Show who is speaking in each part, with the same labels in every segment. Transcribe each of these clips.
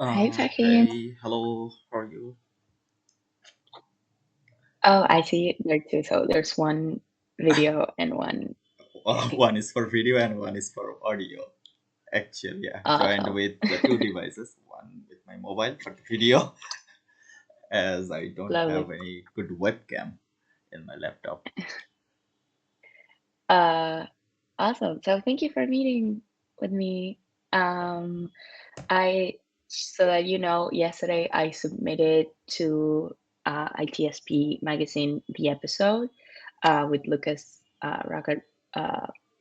Speaker 1: Hi, Fahim.
Speaker 2: Hey, hello, how are you?
Speaker 1: Oh, I see there too. So there's one video and one.
Speaker 2: One is for video and one is for audio. Actually, I joined
Speaker 1: Awesome.
Speaker 2: with the two devices, one with my mobile for the video, as I don't have
Speaker 1: Lovely.
Speaker 2: any good webcam in my laptop.
Speaker 1: Uh, awesome. So thank you for meeting with me. Um, I, so that you know, yesterday I submitted to ITSP magazine the episode with Lucas Rocket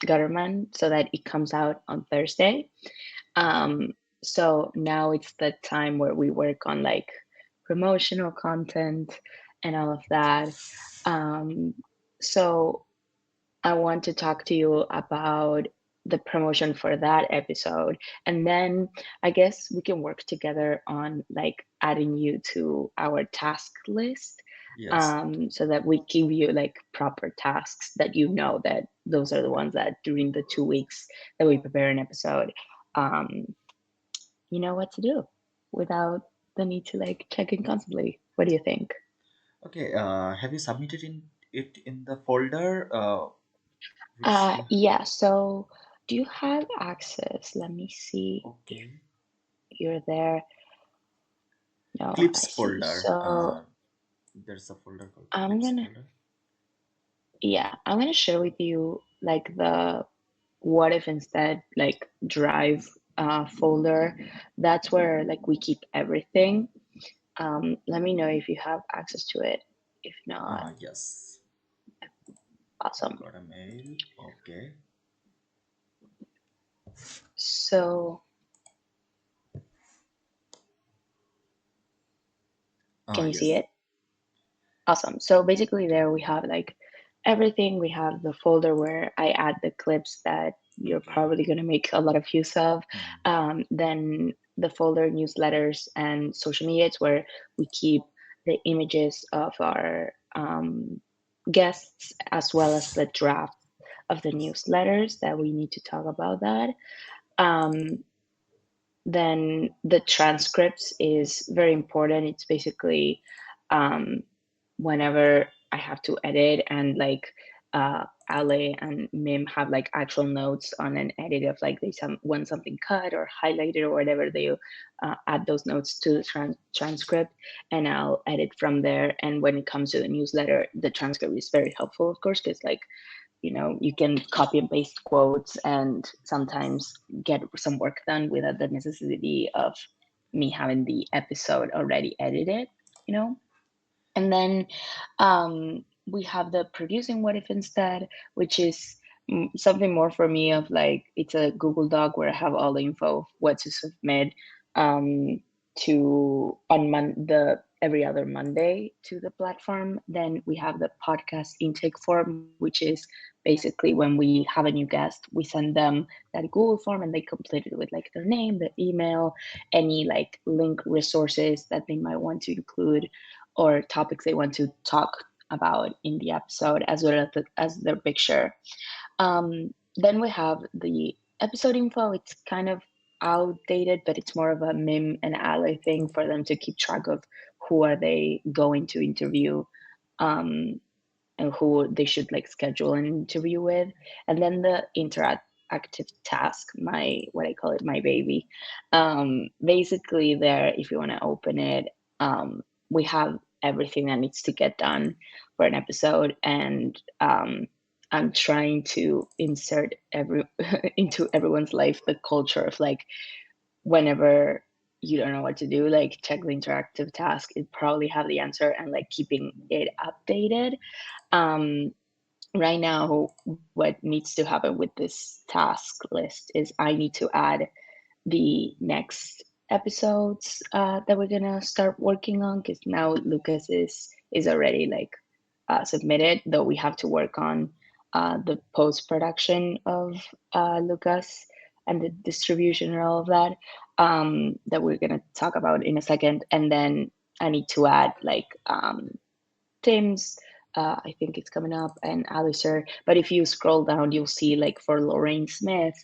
Speaker 1: Gutterman so that it comes out on Thursday. Um, so now it's the time where we work on like promotional content and all of that. Um, so I want to talk to you about the promotion for that episode. And then I guess we can work together on like adding you to our task list
Speaker 2: Yes.
Speaker 1: so that we give you like proper tasks that you know that those are the ones that during the 2 weeks that we prepare an episode, um, you know what to do without the need to like check in constantly. What do you think?
Speaker 2: Okay. Have you submitted it in the folder? Which you
Speaker 1: Yeah, so do you have access? Let me see if
Speaker 2: okay?
Speaker 1: you're there. No, I
Speaker 2: Clips
Speaker 1: see.
Speaker 2: folder.
Speaker 1: So
Speaker 2: There's a folder called
Speaker 1: I'm
Speaker 2: Clips
Speaker 1: gonna,
Speaker 2: folder.
Speaker 1: yeah, I'm gonna share with you like the what if instead like drive folder. That's where like we keep everything. Let me know if you have access to it. If not,
Speaker 2: Yes. I
Speaker 1: awesome.
Speaker 2: got a mail. Okay.
Speaker 1: So can you see
Speaker 2: Yes.
Speaker 1: it? Awesome. So basically, there we have like everything. We have the folder where I add the clips that you're
Speaker 2: Okay.
Speaker 1: probably going to make a lot of use of.
Speaker 2: Hmm.
Speaker 1: Then the folder newsletters and social media, it's where we keep the images of our guests as well as the draft of the newsletters that we need to talk about that. Um, then the transcripts is very important. It's basically um, whenever I have to edit and like Ale and Mim have like actual notes on an edit of like they want something cut or highlighted or whatever, they add those notes to the transcript and I'll edit from there. And when it comes to the newsletter, the transcript is very helpful, of course, because like you can copy and paste quotes and sometimes get some work done without the necessity of me having the episode already edited you know and then we have the producing what if instead, which is something more for me of like it's a Google Doc where I have all the info of what to submit um, to on the every other Monday to the platform. Then we have the podcast intake form, which is basically when we have a new guest, we send them that Google form and they complete it with like their name, their email, any like link resources that they might want to include or topics they want to talk about in the episode, as well as their picture. Then we have the episode info. It's kind of outdated, but it's more of a Mim and Ally thing for them to keep track of who are they going to interview um, and who they should like schedule an interview with. And then the interactive task, my what I call it, my baby. Basically, there, if you want to open it, we have everything that needs to get done for an episode, and I'm trying to insert every into everyone's life the culture of like whenever you don't know what to do, like check the interactive task. It probably have the answer and like keeping it updated. Um, right now, what needs to happen with this task list is I need to add the next episodes that we're gonna start working on because now Lucas is already like submitted, though we have to work on the post production of Lucas and the distribution and all of that that we're gonna talk about in a second, and then I need to add like Tim's. I think it's coming up, and Alistair. But if you scroll down, you'll see like for Lorraine Smith,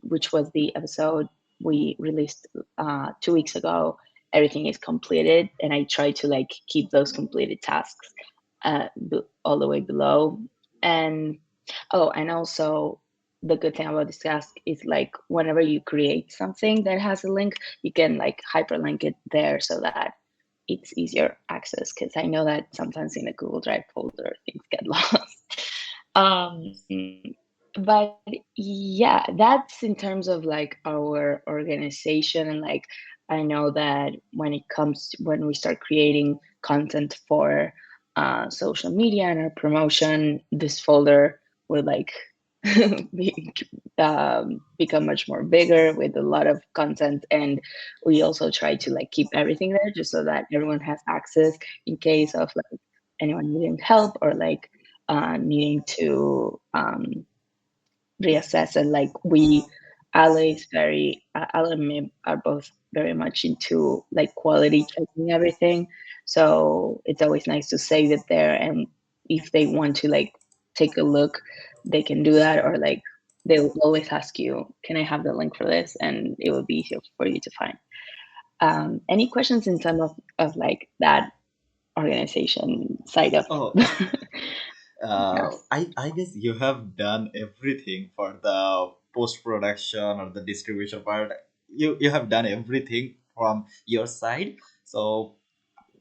Speaker 1: which was the episode we released 2 weeks ago, everything is completed, and I try to like keep those completed tasks all the way below. And oh, and also the good thing about this task is like whenever you create something that has a link, you can like hyperlink it there so that it's easier access, because I know that sometimes in the Google Drive folder things get lost. Um, but yeah, that's in terms of like our organization. And like I know that when we start creating content for social media and our promotion, this folder will like be, become much more bigger with a lot of content. And we also try to like keep everything there just so that everyone has access in case of like anyone needing help or like needing to reassess. And like Ale and me are both very much into like quality checking everything, so it's always nice to save it there. And if they want to like take a look, they can do that, or like they'll always ask you, can I have the link for this, and it will be easier for you to find. Any questions in terms of like that organization side of
Speaker 2: Oh,
Speaker 1: yes.
Speaker 2: I guess you have done everything for the post production or the distribution part. You have done everything from your side. So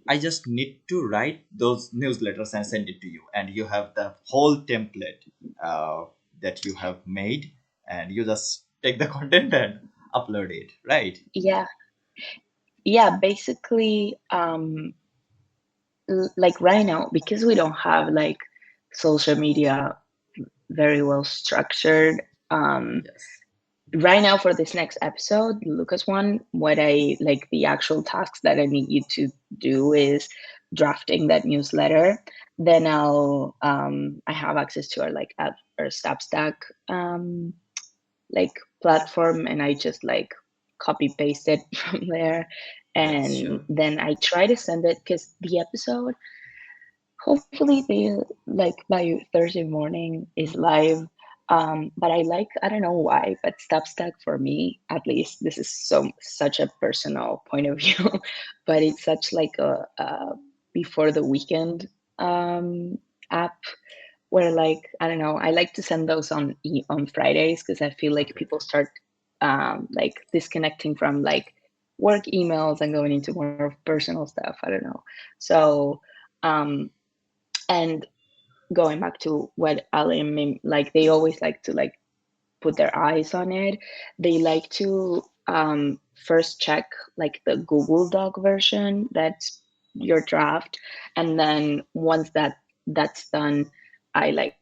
Speaker 2: I just need to write those newsletters and send it to you, and you have the whole template uh, that you have made, and you just take the content and upload it, right?
Speaker 1: Yeah, yeah, basically, like right now, because we don't have like social media very well structured.
Speaker 2: Yes.
Speaker 1: Right now for this next episode, Lucas one, what I like the actual tasks that I need you to do is drafting that newsletter. Then I have access to our like at our Substack um like platform, and I just like copy paste it from there.
Speaker 2: Yes.
Speaker 1: And
Speaker 2: Sure.
Speaker 1: then I try to send it because the episode hopefully they like by Thursday morning is live. But I don't know why, but Substack for me, at least, this is such a personal point of view, but it's such like a before the weekend um, app where like I don't know, I like to send those on Fridays because I feel like people start like disconnecting from like work emails and going into more of personal stuff. I don't know. So um, and going back to what Ali and Mim, like they always like to like put their eyes on it. They like to first check like the Google Doc version, that's your draft, and then once that's done, I like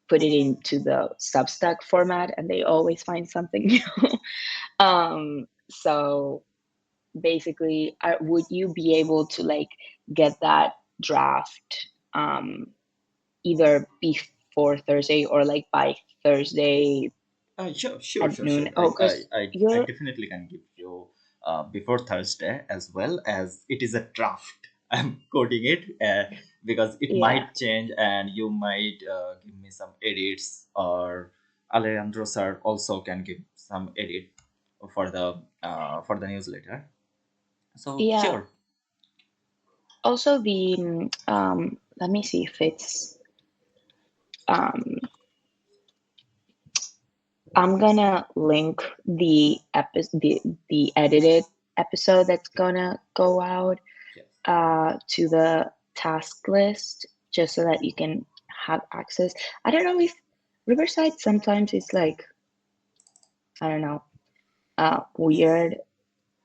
Speaker 1: put it into the Substack format, and they always find something new. So basically, would you be able to like get that draft either before Thursday or like by Thursday
Speaker 2: Sure, sure,
Speaker 1: at
Speaker 2: sure, sure.
Speaker 1: noon? Oh, because
Speaker 2: I
Speaker 1: you're,
Speaker 2: definitely can give you before Thursday, as well as it is a draft. I'm coding it because it
Speaker 1: yeah,
Speaker 2: might change, and you might give me some edits, or Alejandro sir also can give some edit for the newsletter. So
Speaker 1: yeah.
Speaker 2: sure.
Speaker 1: Also, let me see if it's, um, I'm gonna link the edited episode that's gonna go out
Speaker 2: Yes.
Speaker 1: to the task list just so that you can have access. I don't know if Riverside sometimes it's like, I don't know, weird.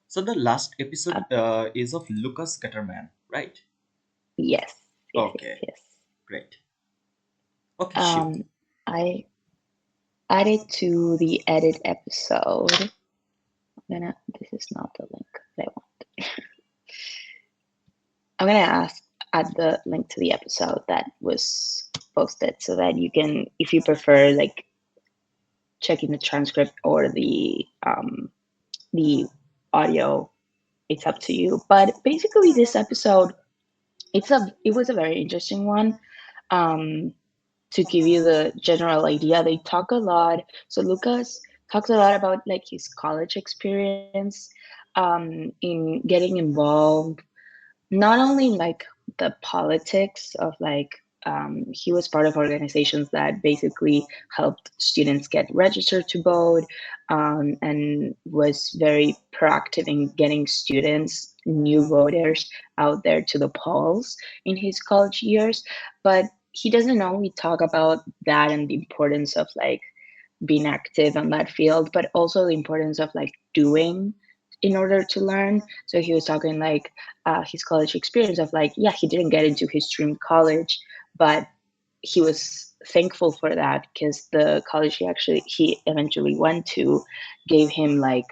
Speaker 2: So the last
Speaker 1: Uh,
Speaker 2: episode is of Lucas Cutterman, right?
Speaker 1: yes, yes, yes,
Speaker 2: Okay,
Speaker 1: yes.
Speaker 2: great. Okay, sure.
Speaker 1: Um, I added to the edit episode. This is not the link that I want. I'm gonna add the link to the episode that was posted so that you can, if you prefer, like checking the transcript or the audio, it's up to
Speaker 2: Yes.
Speaker 1: you. But basically, this episode, it was a very interesting one. Um, to give you the general idea, they talk a lot. So Lucas talks a lot about like his college experience, in getting involved not only in like the politics of like, he was part of organizations that basically helped students get registered to vote, and was very proactive in getting students, new voters, out there to the polls in his college years. But he doesn't only talk about that and the importance of like being active on that field, but also the importance of like doing in order to learn. So he was talking like, his college experience of like, yeah, he didn't get into his dream college, but he was thankful for that because the college he eventually went to gave him like,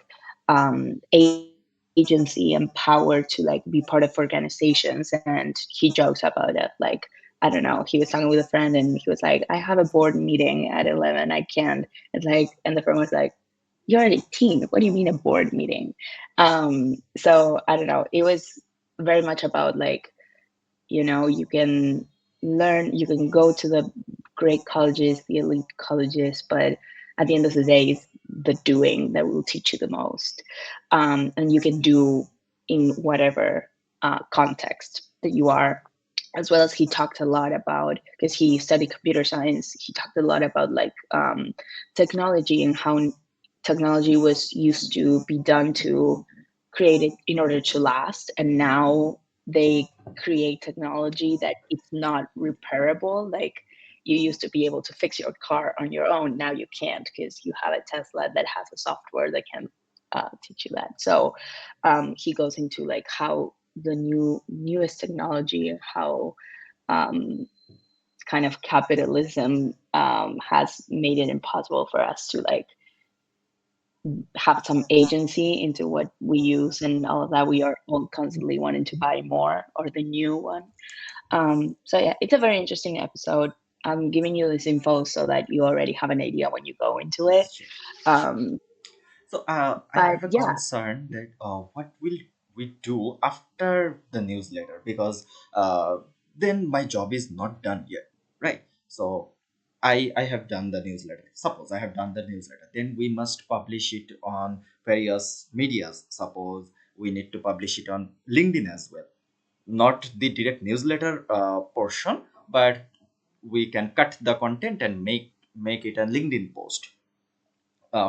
Speaker 1: agency and power to like be part of organizations. And he jokes about it like, I don't know, he was talking with a friend and he was like, I have a board meeting at 11, I can't. It's like, and the friend was like, you're 18, what do you mean a board meeting? So I don't know, it was very much about like, you can learn, you can go to the great colleges, the elite colleges, but at the end of the day, it's the doing that will teach you the most. And you can do in whatever context that you are. As well as he talked a lot about, because he studied computer science, he talked a lot about like, technology and how technology was used to be done to create it in order to last, and now they create technology that it's not repairable. Like, you used to be able to fix your car on your own, now you can't because you have a Tesla that has a software that can teach you that. So he goes into like how the newest technology and how, um, kind of capitalism, has made it impossible for us to like have some agency into what we use and all of that. We are all constantly wanting to buy more or the new one. So yeah, it's a very interesting episode. I'm giving you this info so that you already have an idea when you go into it.
Speaker 2: Sure.
Speaker 1: Um,
Speaker 2: So I
Speaker 1: but
Speaker 2: have a
Speaker 1: yeah.
Speaker 2: concern that what will we do after the newsletter, because then my job is not done yet, right? So I have done the newsletter. Suppose I have done the newsletter, then we must publish it on various medias. Suppose we need to publish it on LinkedIn as well, not the direct newsletter portion, but we can cut the content and make it a LinkedIn post.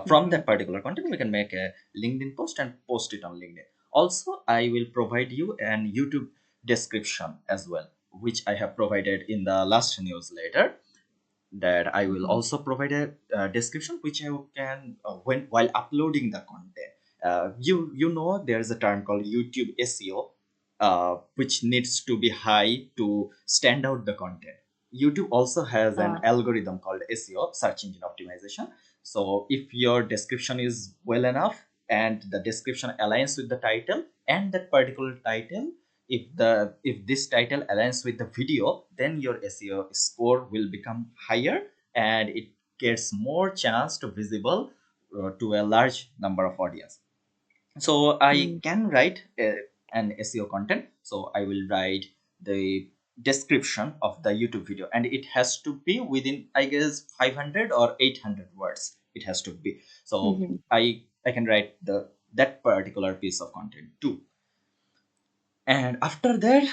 Speaker 2: From
Speaker 1: Mhm,
Speaker 2: that particular content we can make a LinkedIn post and post it on LinkedIn. Also, I will provide you an YouTube description as well, which I have provided in the last newsletter. That I will
Speaker 1: mhm,
Speaker 2: also provide a description which you can when while uploading the content. You know there's a term called YouTube SEO, which needs to be high to stand out the content. YouTube also has an
Speaker 1: uh,
Speaker 2: algorithm called SEO, search engine optimization. So if your description is well enough and the description aligns with the title, and that particular title, if this title aligns with the video, then your SEO score will become higher and it gets more chance to visible to a large number of audience. So I
Speaker 1: mm,
Speaker 2: can write an SEO content. So I will write the description of the YouTube video, and it has to be within, I guess, 500 or 800 words. It has to be. So
Speaker 1: mhm.
Speaker 2: I can write the that particular piece of content too. And after that,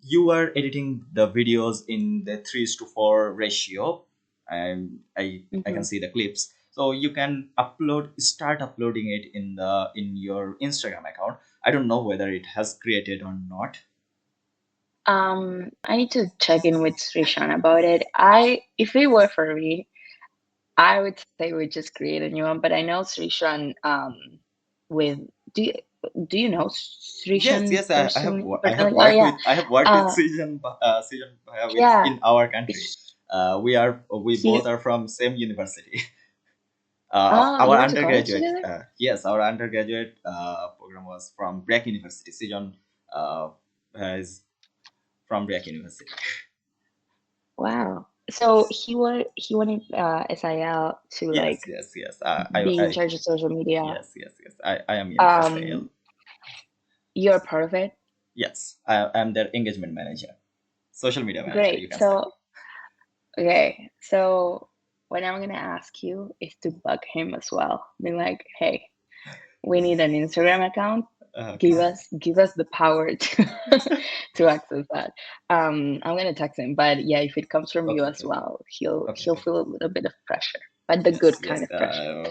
Speaker 2: you are editing the videos in the 3:4 ratio. And I can
Speaker 1: Mhm.
Speaker 2: see the clips. So you can start uploading it in your Instagram account. I don't know whether it has created or not.
Speaker 1: I need to check in with Srishan about it. If it were for me, I would say we just create a new one. But I know Srishan. With do you, do you know
Speaker 2: Yes,
Speaker 1: Srishan
Speaker 2: yes, I have
Speaker 1: personally? Oh
Speaker 2: worked
Speaker 1: yeah,
Speaker 2: with
Speaker 1: uh,
Speaker 2: Season Bhaya with
Speaker 1: yeah.
Speaker 2: in our country. We
Speaker 1: He.
Speaker 2: both are from same university.
Speaker 1: You
Speaker 2: Our
Speaker 1: went to college
Speaker 2: undergraduate,
Speaker 1: together?
Speaker 2: yes, our undergraduate program was from Brack University. Sijon is from Brack University.
Speaker 1: Wow. So he wanted SIL to
Speaker 2: Yes,
Speaker 1: like
Speaker 2: yes, yes.
Speaker 1: be in charge of social media.
Speaker 2: Yes, yes, yes. I am in SAL.
Speaker 1: Um, you're part of it.
Speaker 2: Yes, I am their engagement manager, social media manager, you
Speaker 1: Great.
Speaker 2: can say.
Speaker 1: So okay. So what I'm gonna ask you is to bug him as well. Be like, hey, we need an Instagram account.
Speaker 2: Okay.
Speaker 1: Give us the power to to access that. I'm gonna text him, but yeah, if it comes from you
Speaker 2: Okay.
Speaker 1: as
Speaker 2: Okay.
Speaker 1: well,
Speaker 2: Okay.
Speaker 1: he'll
Speaker 2: Okay.
Speaker 1: feel a little bit of pressure, but the
Speaker 2: Yes.
Speaker 1: good kind
Speaker 2: Yes.
Speaker 1: of pressure.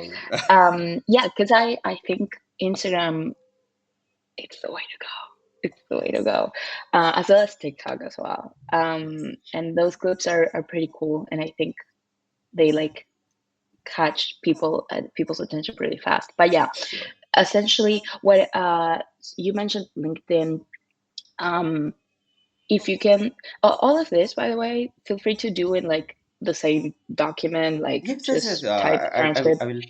Speaker 2: Uh,
Speaker 1: Yeah, because I think Instagram, it's the way to go. It's the way to go, as well as TikTok as well. And those clips are pretty cool, and I think they like catch people's attention pretty fast. But yeah,
Speaker 2: sure.
Speaker 1: essentially, what you mentioned LinkedIn. Um, if you can, all of this, by the way, feel free to do in like the same document, like
Speaker 2: Yes. Yes. Yes.
Speaker 1: just type transcript.
Speaker 2: I will.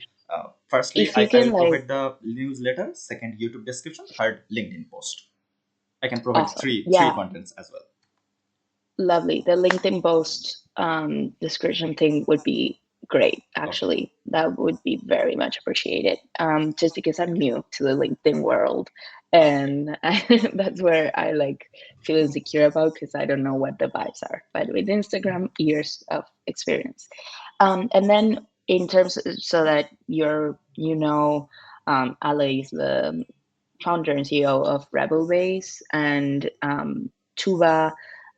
Speaker 2: Firstly,
Speaker 1: If you
Speaker 2: I
Speaker 1: can,
Speaker 2: will
Speaker 1: like,
Speaker 2: provide the newsletter. Second, YouTube description. Third, LinkedIn post. I can provide
Speaker 1: awesome,
Speaker 2: three
Speaker 1: yeah,
Speaker 2: contents as well.
Speaker 1: lovely. The LinkedIn post description thing would be great.
Speaker 2: Okay.
Speaker 1: Actually, that would be very much appreciated. Just because I'm new to the LinkedIn world, and that's where I like feel insecure about because I don't know what the vibes are. But with Instagram, years of experience. And then in terms so that Ale is the founder and CEO of Rebel Base, and Tuva,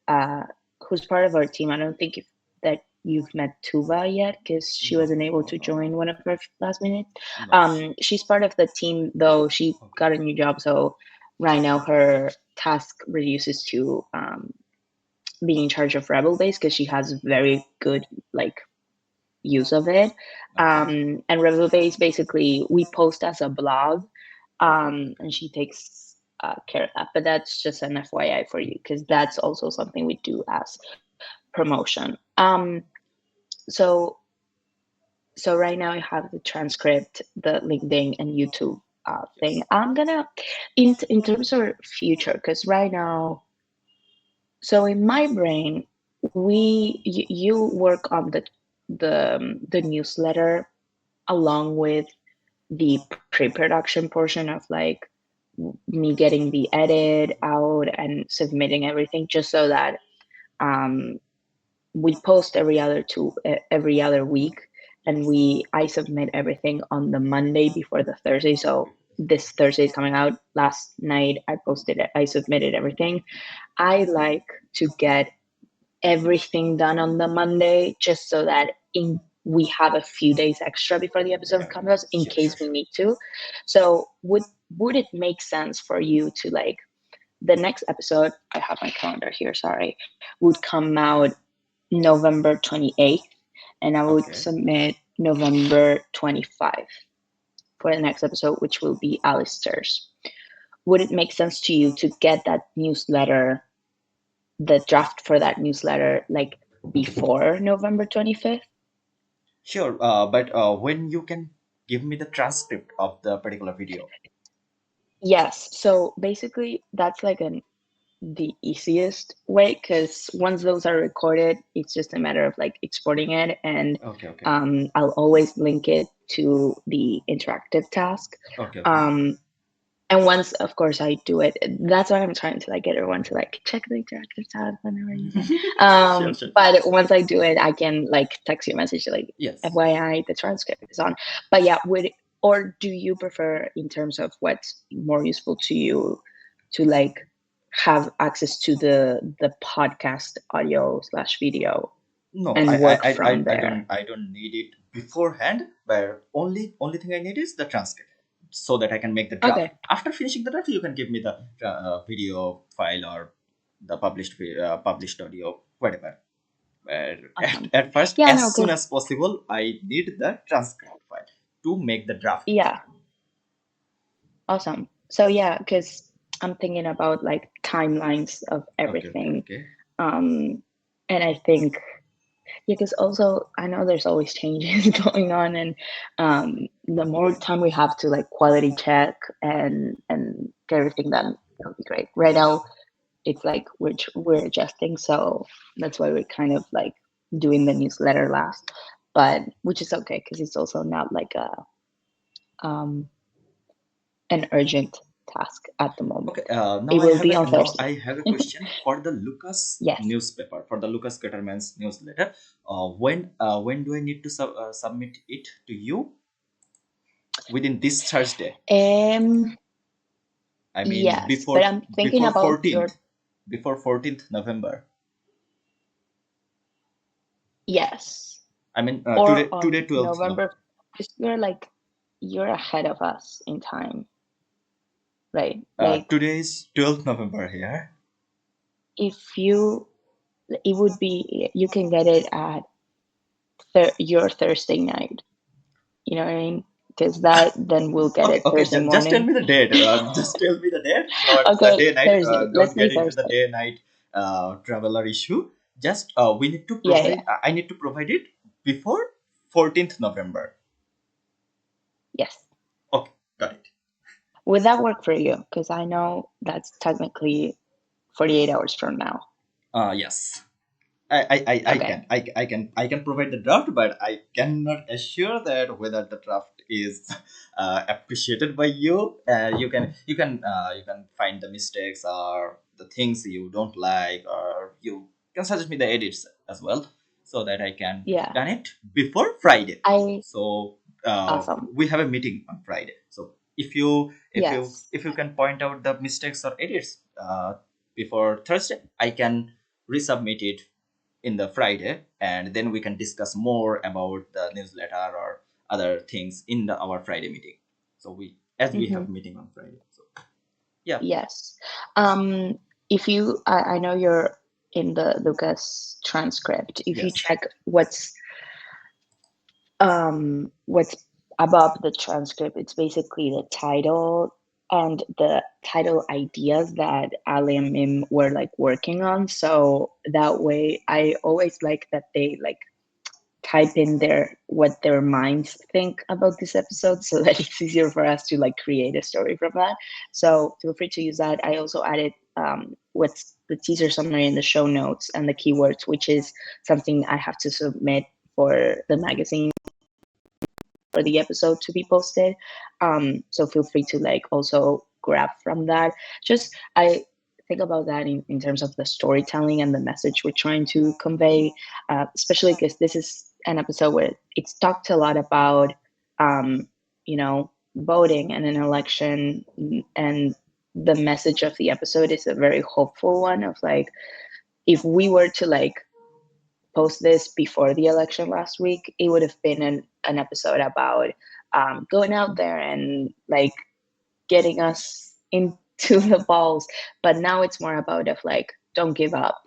Speaker 1: uh, who's part of our team. I don't think that you've met Tuva yet because she
Speaker 2: No.
Speaker 1: wasn't able
Speaker 2: No.
Speaker 1: to
Speaker 2: No. No.
Speaker 1: join one of our last minutes.
Speaker 2: No.
Speaker 1: She's part of the team though. She
Speaker 2: Okay.
Speaker 1: got a new job, so right now her task reduces to being in charge of Rebel Base because she has very good like use of it.
Speaker 2: Okay.
Speaker 1: And Rebel Base basically we post as a blog,
Speaker 2: Okay.
Speaker 1: and she takes care of that. But that's just an FYI for you because that's also something we do as promotion. So so right now I have the transcript, the LinkedIn and YouTube thing.
Speaker 2: Yes.
Speaker 1: I'm gonna in terms of future because right now, so in my brain, you work on the newsletter along with the pre-production portion of like me getting the edit out and submitting everything just so that um, we post every other week, and we I submit everything on the Monday before the Thursday. So this Thursday is coming out. Last night I posted it, I submitted everything. I like to get everything done on the Monday just so that in we have a few days extra before the episode comes out in
Speaker 2: Sure. Sure.
Speaker 1: case we
Speaker 2: Sure.
Speaker 1: need to. So would it make sense for you to like the next episode, I have my calendar here, sorry, would come out November 28th, and I would
Speaker 2: Okay.
Speaker 1: submit November 25 for the next episode, which will be Alistair's. Would it make sense to you to get that newsletter, the draft for that newsletter, like before November 25th?
Speaker 2: Sure. But when you can give me the transcript of the particular video.
Speaker 1: Yes. So basically, that's like the easiest way because once those are recorded, it's just a matter of like exporting it, and
Speaker 2: Okay. Okay.
Speaker 1: I'll always link it to the interactive task.
Speaker 2: Okay. Okay.
Speaker 1: Um, and once, of course, I do it, that's why I'm trying to like get everyone to like check the interactive task whenever you can.
Speaker 2: Sure. Sure.
Speaker 1: But once I do it, I can like text you a message like,
Speaker 2: Yes.
Speaker 1: FYI, the transcript is on. But yeah, would or do you prefer in terms of what's more useful to you to like have access to the podcast audio slash video
Speaker 2: No,
Speaker 1: and work from there?
Speaker 2: I don't need it beforehand. But only thing I need is the transcript, so that I can make the draft.
Speaker 1: Okay,
Speaker 2: After finishing the draft, you can give me the video file or the published audio, whatever. But
Speaker 1: awesome.
Speaker 2: at first,
Speaker 1: Yeah, no,
Speaker 2: as soon
Speaker 1: because
Speaker 2: as possible, I need the transcript file to make the draft.
Speaker 1: yeah, awesome. So yeah, because I'm thinking about like timelines of
Speaker 2: Okay, okay,
Speaker 1: everything.
Speaker 2: okay.
Speaker 1: Um, and I think, yeah, because also I know there's always changes going on, and the more time we have to like quality check and get everything done, that'll be great. Right now, it's like we're adjusting, so that's why we're kind of like doing the newsletter last, but which is okay because it's also not like a um an urgent task at the moment.
Speaker 2: Okay,
Speaker 1: It will be on
Speaker 2: now
Speaker 1: Thursday.
Speaker 2: I have a question for the Lucas
Speaker 1: Yes.
Speaker 2: newspaper, for the Lucas Cutterman's newsletter. When do I need to submit it to you? Within this Thursday.
Speaker 1: Um.
Speaker 2: I mean
Speaker 1: Yes, but I'm thinking about your.
Speaker 2: before 14th November.
Speaker 1: Yes,
Speaker 2: I mean
Speaker 1: or
Speaker 2: today
Speaker 1: on
Speaker 2: 12th November.
Speaker 1: November, because you're ahead of us in time, right? Like
Speaker 2: Today is 12th November here.
Speaker 1: if you, it would be, you can get it at your Thursday night. You know what I mean? Because that then we'll get
Speaker 2: Okay,
Speaker 1: it Thursday
Speaker 2: just tell
Speaker 1: morning.
Speaker 2: me the date. Just tell me the date, not the
Speaker 1: Okay,
Speaker 2: day night.
Speaker 1: Thursday. Let's
Speaker 2: Don't
Speaker 1: say
Speaker 2: get into the
Speaker 1: Thursday.
Speaker 2: day night traveler issue. Just we need to
Speaker 1: Yeah, yeah,
Speaker 2: provide. I need to provide it before 14th November.
Speaker 1: yes.
Speaker 2: Okay, got it.
Speaker 1: Would that work for you? Because I know that's technically 48 hours from now.
Speaker 2: Yes.
Speaker 1: Okay.
Speaker 2: I can provide the draft, but I cannot assure that whether the draft is appreciated by you. You can find the mistakes or the things you don't like, or you can suggest me the edits as well, so that I can
Speaker 1: Yeah.
Speaker 2: done it before Friday.
Speaker 1: I
Speaker 2: So
Speaker 1: Awesome.
Speaker 2: we have a meeting on Friday. So
Speaker 1: Yes.
Speaker 2: if you can point out the mistakes or edits before Thursday, I can resubmit it in the Friday, and then we can discuss more about the newsletter or other things in our Friday meeting. So we
Speaker 1: Hmm.
Speaker 2: have meeting on Friday. So yeah,
Speaker 1: Yes. If you, I know you're in the Lucas transcript. If you
Speaker 2: yes,
Speaker 1: check what's above the transcript, it's basically the title and the title ideas that Ali and Mim were like working on. So that way, I always like that they like type in what their minds think about this episode so that it's easier for us to like create a story from that. So feel free to use that. I also added what's the teaser summary in the show notes and the keywords, which is something I have to submit for the magazine for the episode to be posted. So feel free to like also grab from that. Just I think about that in terms of the storytelling and the message we're trying to convey, especially because this is an episode where it's talked a lot about, um, voting and an election, and the message of the episode is a very hopeful one of like, if we were to like post this before the election last week, it would have been an episode about going out there and like getting us into the balls. But now it's more about of like, don't give up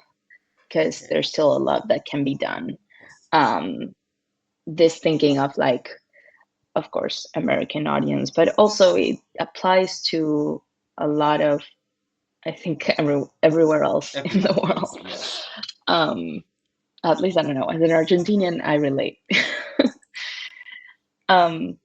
Speaker 1: because
Speaker 2: okay,
Speaker 1: there's still a lot that can be done.
Speaker 2: yes,
Speaker 1: Um, this thinking of like, of course, American audience, but also it applies to a lot of, I think, everywhere else in the
Speaker 2: everyone. Yes,
Speaker 1: world.
Speaker 2: yes.
Speaker 1: Um, at least I don't know. As an Argentinian, I relate. um,